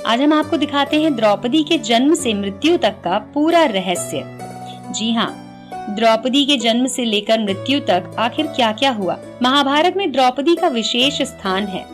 आज हम आपको दिखाते हैं द्रौपदी के जन्म से मृत्यु तक का पूरा रहस्य। जी हाँ, द्रौपदी के जन्म से लेकर मृत्यु तक आखिर क्या क्या हुआ। महाभारत में द्रौपदी का विशेष स्थान है।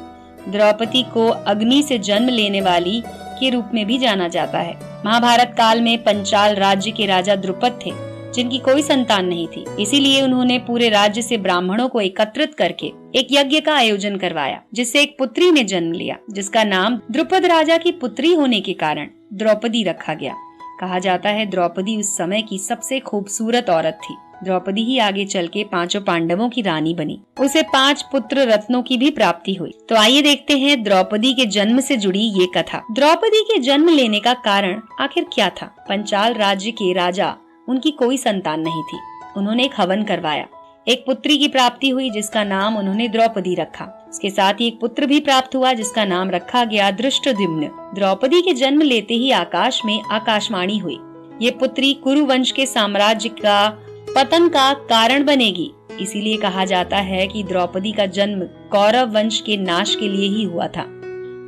द्रौपदी को अग्नि से जन्म लेने वाली के रूप में भी जाना जाता है। महाभारत काल में पंचाल राज्य के राजा द्रुपद थे, जिनकी कोई संतान नहीं थी। इसीलिए उन्होंने पूरे राज्य से ब्राह्मणों को एकत्रित करके एक यज्ञ का आयोजन करवाया, जिससे एक पुत्री ने जन्म लिया, जिसका नाम द्रुपद राजा की पुत्री होने के कारण द्रौपदी रखा गया। कहा जाता है द्रौपदी उस समय की सबसे खूबसूरत औरत थी। द्रौपदी ही आगे चल के पांचों पांडवों की रानी बनी। उसे 5 पुत्र रत्नों की भी प्राप्ति हुई। तो आइए देखते हैं द्रौपदी के जन्म से जुड़ी ये कथा। द्रौपदी के जन्म लेने का कारण आखिर क्या था। पंचाल राज्य के राजा, उनकी कोई संतान नहीं थी। उन्होंने एक हवन करवाया, एक पुत्री की प्राप्ति हुई, जिसका नाम उन्होंने द्रौपदी रखा। इसके साथ ही एक पुत्र भी प्राप्त हुआ, जिसका नाम रखा गया धृष्टद्युम्न। द्रौपदी के जन्म लेते ही आकाश में आकाशवाणी हुई, ये पुत्री कुरु वंश के साम्राज्य का पतन का कारण बनेगी। इसीलिए कहा जाता है कि द्रौपदी का जन्म कौरव वंश के नाश के लिए ही हुआ था।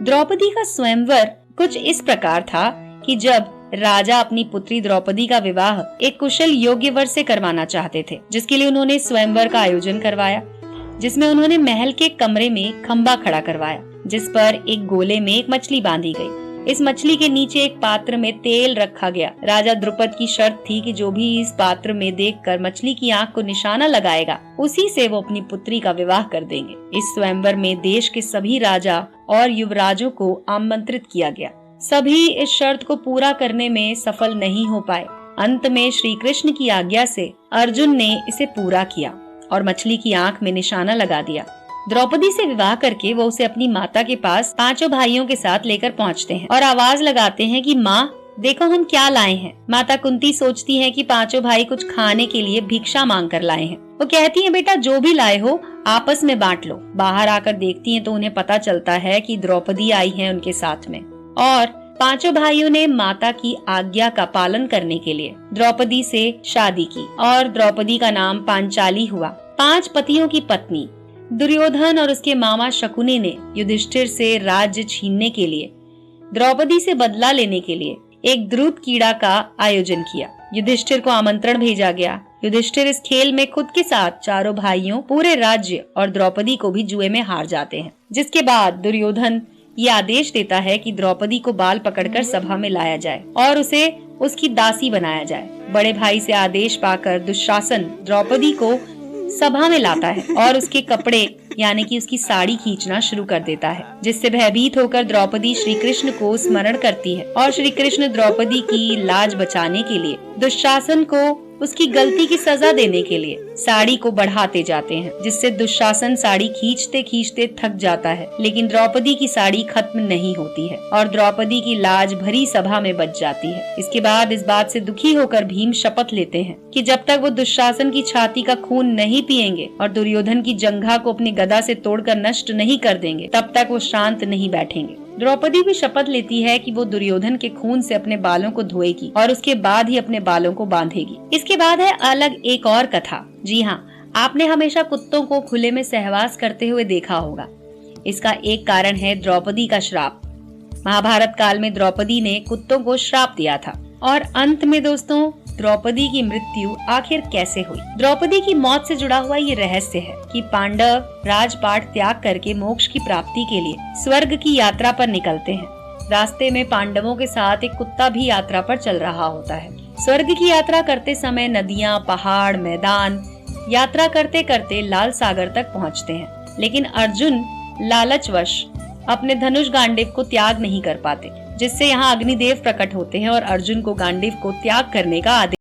द्रौपदी का स्वयंवर कुछ इस प्रकार था कि जब राजा अपनी पुत्री द्रौपदी का विवाह एक कुशल योग्य वर से करवाना चाहते थे, जिसके लिए उन्होंने स्वयंवर का आयोजन करवाया, जिसमें उन्होंने महल के कमरे में खंबा खड़ा करवाया, जिस पर एक गोले में एक मछली बांधी गई। इस मछली के नीचे एक पात्र में तेल रखा गया। राजा द्रुपद की शर्त थी कि जो भी इस पात्र में देखकर मछली की आंख को निशाना लगाएगा, उसी से वो अपनी पुत्री का विवाह कर देंगे। इस स्वयंवर में देश के सभी राजा और युवराजों को आमंत्रित किया गया। सभी इस शर्त को पूरा करने में सफल नहीं हो पाए। अंत में श्री कृष्ण की आज्ञा से अर्जुन ने इसे पूरा किया और मछली की आंख में निशाना लगा दिया। द्रौपदी से विवाह करके वो उसे अपनी माता के पास 5 भाइयों के साथ लेकर पहुंचते हैं और आवाज लगाते हैं कि माँ देखो हम क्या लाए हैं। माता कुंती सोचती है कि 5 भाई कुछ खाने के लिए भिक्षा मांग कर लाए हैं। वो कहती है बेटा जो भी लाए हो आपस में बांट लो। बाहर आकर देखती हैं तो उन्हें पता चलता है कि द्रौपदी आई है उनके साथ में, और 5 भाइयों ने माता की आज्ञा का पालन करने के लिए द्रौपदी से शादी की और द्रौपदी का नाम पांचाली हुआ। 5 पतियों की पत्नी दुर्योधन और उसके मामा शकुनी ने युधिष्ठिर से राज्य छीनने के लिए, द्रौपदी से बदला लेने के लिए एक द्रुत कीड़ा का आयोजन किया। युधिष्ठिर को आमंत्रण भेजा गया। युधिष्ठिर इस खेल में खुद के साथ 4 भाइयों, पूरे राज्य और द्रौपदी को भी जुए में हार जाते हैं। जिसके बाद दुर्योधन ये आदेश देता है कि द्रौपदी को बाल पकड़कर सभा में लाया जाए और उसे उसकी दासी बनाया जाए। बड़े भाई से आदेश पाकर दुशासन द्रौपदी को सभा में लाता है और उसके कपड़े यानी कि उसकी साड़ी खींचना शुरू कर देता है, जिससे भयभीत होकर द्रौपदी श्री कृष्ण को स्मरण करती है और श्री कृष्ण द्रौपदी की लाज बचाने के लिए दुशासन को उसकी गलती की सजा देने के लिए साड़ी को बढ़ाते जाते हैं, जिससे दुशासन साड़ी खींचते खींचते थक जाता है, लेकिन द्रौपदी की साड़ी खत्म नहीं होती है और द्रौपदी की लाज भरी सभा में बच जाती है। इसके बाद इस बात से दुखी होकर भीम शपथ लेते हैं कि जब तक वो दुशासन की छाती का खून नहीं पिएंगे और दुर्योधन की जंघा को अपनी गदा से तोड़कर नष्ट नहीं कर देंगे, तब तक वो शांत नहीं बैठेंगे। द्रौपदी भी शपथ लेती है कि वो दुर्योधन के खून से अपने बालों को धोएगी और उसके बाद ही अपने बालों को बांधेगी। इसके बाद है अलग एक और कथा। जी हाँ, आपने हमेशा कुत्तों को खुले में सहवास करते हुए देखा होगा। इसका एक कारण है द्रौपदी का श्राप। महाभारत काल में द्रौपदी ने कुत्तों को श्राप दिया था और अंत में दोस्तों द्रौपदी की मृत्यु आखिर कैसे हुई। द्रौपदी की मौत से जुड़ा हुआ ये रहस्य है कि पांडव राजपाट त्याग करके मोक्ष की प्राप्ति के लिए स्वर्ग की यात्रा पर निकलते हैं। रास्ते में पांडवों के साथ एक कुत्ता भी यात्रा पर चल रहा होता है। स्वर्ग की यात्रा करते समय नदियां, पहाड़, मैदान यात्रा करते करते लाल सागर तक पहुँचते हैं, लेकिन अर्जुन लालचवश अपने धनुष गांडीव को त्याग नहीं कर पाते, जिससे यहाँ अग्निदेव प्रकट होते हैं और अर्जुन को गांडीव को त्याग करने का आदेश